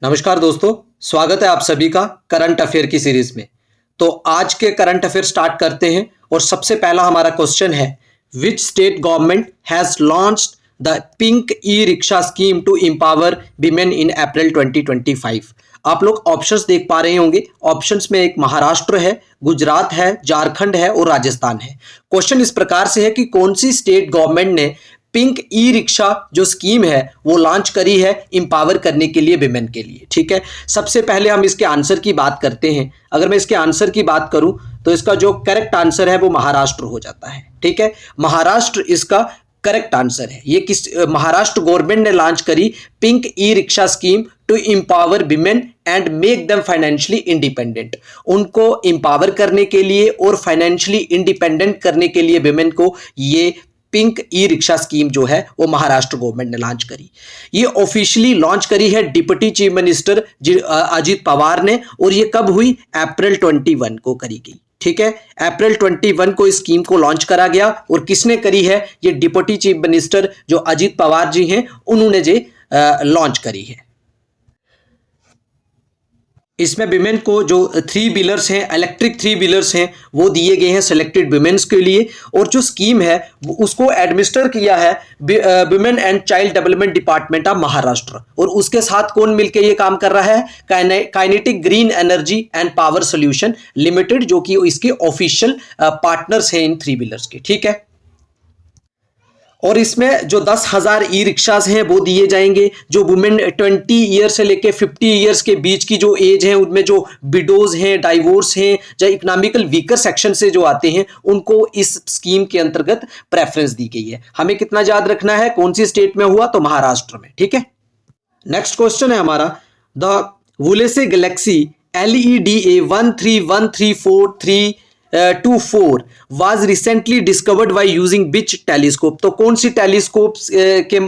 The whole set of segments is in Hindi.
नमस्कार दोस्तों, स्वागत है आप सभी का करंट अफेयर की सीरीज में। तो आज के करंट अफेयर स्टार्ट करते हैं और सबसे पहला हमारा क्वेश्चन है, which state government has launched the pink e rickshaw scheme to empower women in April 2025। आप लोग ऑप्शंस देख पा रहे होंगे। ऑप्शंस में एक महाराष्ट्र है, गुजरात है, झारखंड है और राजस्थान है। क्वेश्चन इस प्रकार से है कि कौन सी स्टेट गवर्नमेंट ने पिंक ई रिक्शा जो स्कीम है वो लॉन्च करी है इंपावर करने के लिए विमेन के लिए। ठीक है, सबसे पहले हम इसके आंसर की बात करते हैं। अगर मैं इसके आंसर की बात करूं तो इसका जो करेक्ट आंसर है वो महाराष्ट्र हो जाता है। ठीक है, महाराष्ट्र इसका करेक्ट आंसर है। ये किस महाराष्ट्र गवर्नमेंट ने लॉन्च करी pink e rickshaw scheme to empower women and make them financially independent. उनको एम्पावर करने के लिए और फाइनेंशियली इंडिपेंडेंट करने के लिए विमेन को ये पिंक ई रिक्शा स्कीम जो है वो महाराष्ट्र गवर्नमेंट ने लॉन्च करी। ये ऑफिशियली लॉन्च करी है deputy chief minister Ajit Pawar ने, और ये कब हुई? अप्रैल 21 को करी गई। ठीक है, अप्रैल 21 को इस स्कीम को लॉन्च करा गया। और किसने करी है? ये डिप्टी चीफ मिनिस्टर जो अजित पवार जी हैं उन्होंने जो लॉन्च करी है। इसमें विमेन को जो 3 व्हीलर्स हैं, इलेक्ट्रिक 3 व्हीलर्स हैं, वो दिए गए हैं सिलेक्टेड विमेन्स के लिए। और जो स्कीम है उसको एडमिनिस्टर किया है women and child development department of Maharashtra. और उसके साथ कौन मिलकर ये काम कर रहा है? Kinetic green energy and power solution limited, जो कि इसके ऑफिशियल पार्टनर्स हैं इन 3 व्हीलर्स के। ठीक है, और इसमें जो 10,000 ई रिक्शाज हैं वो दिए जाएंगे। जो वुमेन 20 ईयर से लेके 50 ईयर्स के बीच की जो एज है, उनमें जो विडोज हैं, डाइवोर्स हैं, जो इकोनॉमिकल वीकर सेक्शन से जो आते हैं, उनको इस स्कीम के अंतर्गत प्रेफरेंस दी गई है। हमें कितना याद रखना है कौन सी स्टेट में हुआ? तो महाराष्ट्र में। ठीक है, नेक्स्ट क्वेश्चन है हमारा, the वुलेसे Galaxy LEDA 13134324 was recently discovered by using which telescope? तो कौन सी टेलीस्कोप के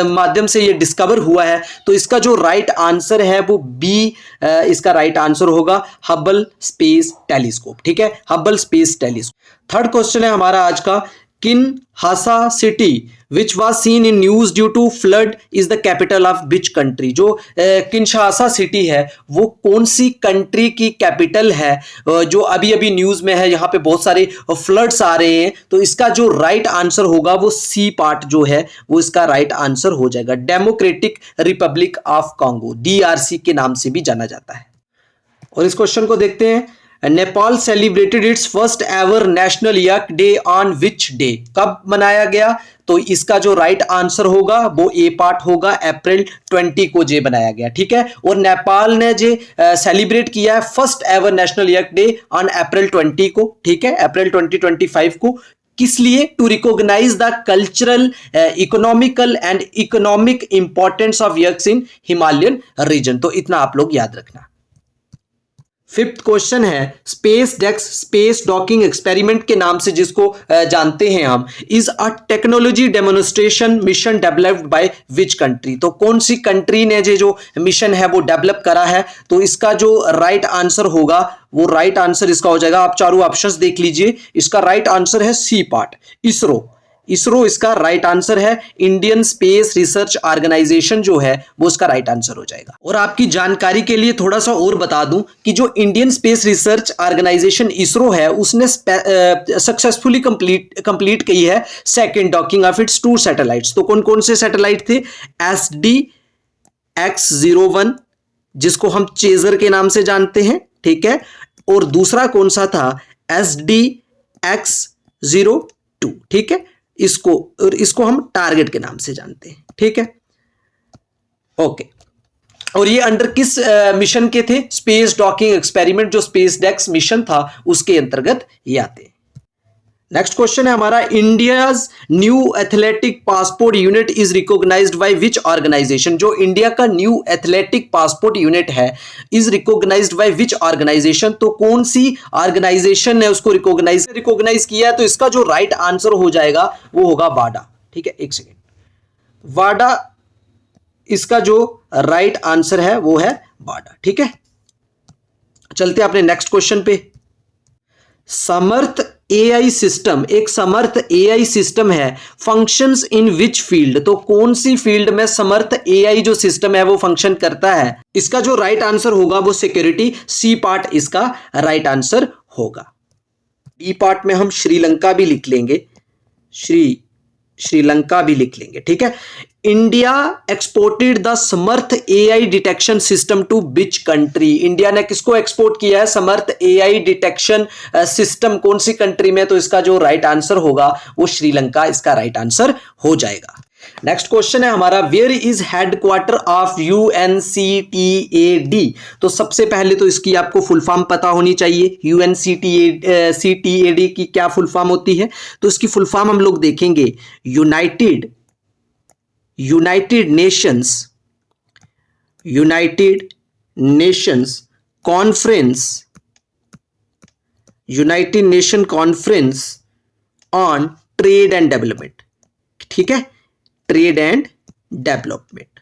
माध्यम से ये डिस्कवर हुआ है? तो इसका जो राइट आंसर है वो बी इसका राइट आंसर होगा, हबल स्पेस टेलीस्कोप। ठीक है, Hubble space telescope. Third question है हमारा आज का, किनहासा city which was seen in news due to flood is the capital of which country? जो किनशासा सिटी है वो कौन सी कंट्री की कैपिटल है जो अभी अभी न्यूज में है? यहाँ पे बहुत सारे फ्लड्स आ रहे हैं। तो इसका जो राइट आंसर होगा वो सी पार्ट जो है वो इसका राइट आंसर हो जाएगा, democratic Republic of Congo, DRC के नाम से भी जाना जाता है। और इस क्वेश्चन को देखते हैं, Nepal celebrated it's first ever national yak day on which day? कब मनाया गया? तो इसका जो राइट आंसर होगा वो ए पार्ट होगा, अप्रैल 20 को जे बनाया गया। ठीक है, और नेपाल ने जे सेलिब्रेट किया है first ever national yak day on April 20 को। ठीक है, अप्रैल 2025 को। किस लिए? To recognise the cultural, economical and economic importance of yaks in Himalayan region. तो इतना आप लोग याद रखना। फिफ्थ क्वेश्चन है, SpaDeX space docking experiment के नाम से जिसको जानते हैं हम, is a technology demonstration mission developed by which country? तो कौन सी कंट्री ने जो मिशन है वो डेवलप करा है? तो इसका जो राइट आंसर होगा वो राइट आंसर इसका हो जाएगा, आप चारों ऑप्शंस देख लीजिए, इसका राइट आंसर है सी पार्ट, इसरो। इसरो इसका राइट आंसर है। इंडियन स्पेस रिसर्च ऑर्गेनाइजेशन जो है वो इसका राइट आंसर हो जाएगा। और आपकी जानकारी के लिए थोड़ा सा और बता दूं कि जो Indian space research organisation ISRO है उसने सक्सेसफुली कंप्लीट की है second docking of its 2 satellites. तो कौन कौन से सैटेलाइट थे? SDX-01 जिसको हम चेजर के नाम से जानते हैं। ठीक है, और दूसरा कौन सा था? SDX-02। ठीक है, इसको हम टारगेट के नाम से जानते हैं। ठीक है, ओके। और ये अंडर किस मिशन के थे? स्पेस डॉकिंग एक्सपेरिमेंट जो स्पेस डेक्स मिशन था उसके अंतर्गत ये आते हैं। नेक्स्ट क्वेश्चन है हमारा, India's new athletic passport unit is recognised by which organisation? जो इंडिया का न्यू एथलेटिक पासपोर्ट यूनिट है is recognised by which organisation? तो कौन सी ऑर्गेनाइजेशन ने उसको रिकॉग्नाइज किया है? तो इसका जो राइट आंसर हो जाएगा वो होगा वाडा। ठीक है, एक सेकेंड, वाडा इसका जो राइट आंसर है वो है वाडा। ठीक है, चलते हैं अपने नेक्स्ट क्वेश्चन पे। समर्थ एआई सिस्टम, एक समर्थ एआई सिस्टम है, फंक्शंस इन विच फील्ड, तो कौन सी फील्ड में समर्थ एआई जो सिस्टम है वो फंक्शन करता है? इसका जो राइट आंसर होगा वो सिक्योरिटी, सी पार्ट इसका राइट आंसर होगा। बी पार्ट में हम श्रीलंका भी लिख लेंगे, श्रीलंका भी लिख लेंगे, ठीक है। India exported the Samarth AI detection system to which country, India ने किसको एक्सपोर्ट किया है समर्थ एआई डिटेक्शन सिस्टम, कौन सी कंट्री में? तो इसका जो राइट आंसर होगा वो श्रीलंका इसका राइट आंसर हो जाएगा। नेक्स्ट क्वेश्चन है हमारा, where is headquarter of UNCTAD, तो सबसे पहले तो इसकी आपको फुल फॉर्म पता होनी चाहिए। यूएनसीटीएडी की क्या फुल फॉर्म होती है? तो इसकी फुल फॉर्म हम लोग देखेंगे, United Nations conference on trade and development, ठीक है, ट्रेड एंड डेवलपमेंट,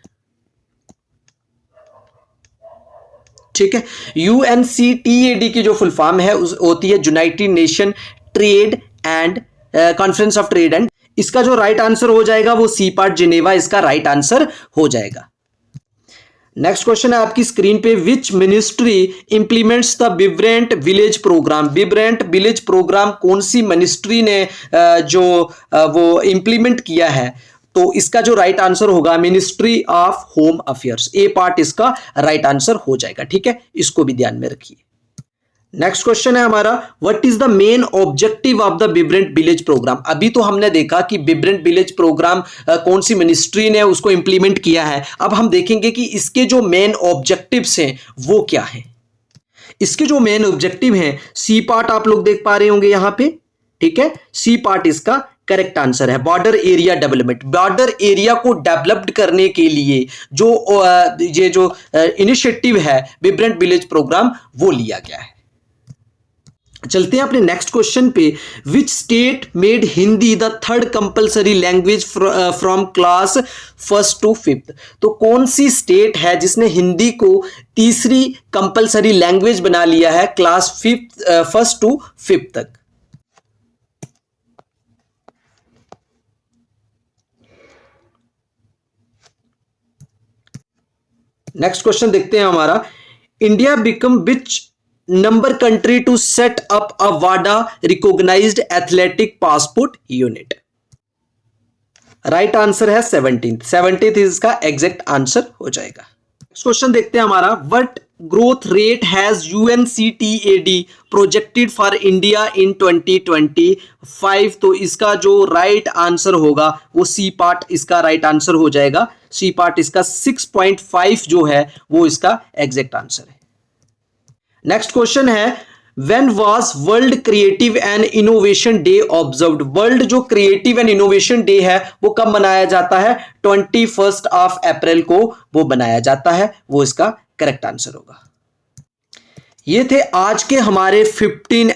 ठीक है। यूएनसीटीएडी की जो फुल फॉर्म है होती है United Nation trade and conference of trade and, इसका जो राइट आंसर हो जाएगा वो सी पार्ट जिनेवा इसका राइट आंसर हो जाएगा। नेक्स्ट क्वेश्चन है आपकी स्क्रीन पे, which ministry implements the vibrant village programme, vibrant village programme कौन सी मिनिस्ट्री ने वो इंप्लीमेंट किया है? तो इसका जो राइट आंसर होगा ministry of home affairs, A part इसका राइट आंसर हो जाएगा, ठीक है, इसको भी ध्यान में रखिए। नेक्स्ट क्वेश्चन है हमारा, what is the main objective of the vibrant village programme, अभी तो हमने देखा कि विब्रेंट विलेज प्रोग्राम कौन सी मिनिस्ट्री ने उसको इंप्लीमेंट किया है, अब हम देखेंगे कि इसके जो मेन ऑब्जेक्टिव्स हैं वो क्या है। इसके जो मेन ऑब्जेक्टिव हैं, सी पार्ट आप लोग देख पा रहे होंगे यहां पे, ठीक है, सी पार्ट इसका करेक्ट आंसर है। Border area development, border area को डेवलप्ड करने के लिए जो ये जो इनिशिएटिव है विब्रेंट विलेज प्रोग्राम वो लिया गया है। चलते हैं अपने नेक्स्ट क्वेश्चन पे, which state made Hindi the third compulsory language from class 1st to 5th, तो कौन सी स्टेट है जिसने हिंदी को तीसरी कंपलसरी लैंग्वेज बना लिया है क्लास 1st to 5th तक? नेक्स्ट क्वेश्चन देखते हैं हमारा, India become which number country to set up a वाडा recognised athletic passport unit? Right answer है 17th इसका एग्जैक्ट आंसर हो जाएगा। नेक्स्ट क्वेश्चन देखते हैं हमारा, what growth rate has UNCTAD projected for India in 2025, तो इसका जो राइट आंसर होगा वो सी पार्ट इसका राइट आंसर हो जाएगा। सी पार्ट इसका 6.5 जो है वो इसका एग्जैक्ट आंसर है। नेक्स्ट क्वेश्चन है, when was world creative and innovation day observed, world जो क्रिएटिव एंड इनोवेशन डे है वो कब मनाया जाता है? 21 अप्रैल को वो मनाया जाता है, वो इसका करेक्ट आंसर होगा। ये थे आज के हमारे 15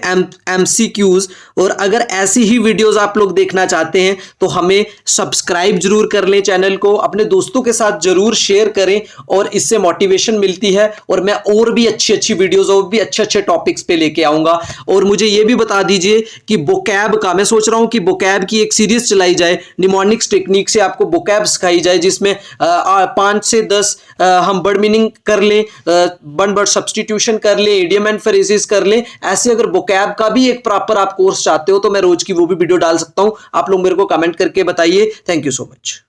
MCQs, और अगर ऐसी ही वीडियोस आप लोग देखना चाहते हैं तो हमें सब्सक्राइब जरूर कर लें, चैनल को अपने दोस्तों के साथ जरूर शेयर करें, और इससे मोटिवेशन मिलती है और मैं और भी अच्छी वीडियोस और भी अच्छे टॉपिक्स पे लेके आऊंगा। और मुझे ये भी बता दीजिए कि वोकैब का, मैं सोच रहा हूं कि वोकैब की एक सीरीज चलाई जाए, निमोनिक्स टेक्निक से आपको वोकैब सिखाई जाए, जिसमें 5 से 10 हम वर्ड मीनिंग कर लें, वन वर्ड सब्सटीट्यूशन कर लें, इडियम एंड फ्रेजेस कर लें। ऐसे अगर वोकैब का भी एक प्रॉपर आप कोर्स चाहते हो तो मैं रोज की वो भी वीडियो डाल सकता हूं, आप लोग मेरे को कमेंट करके बताइए। Thank you so much.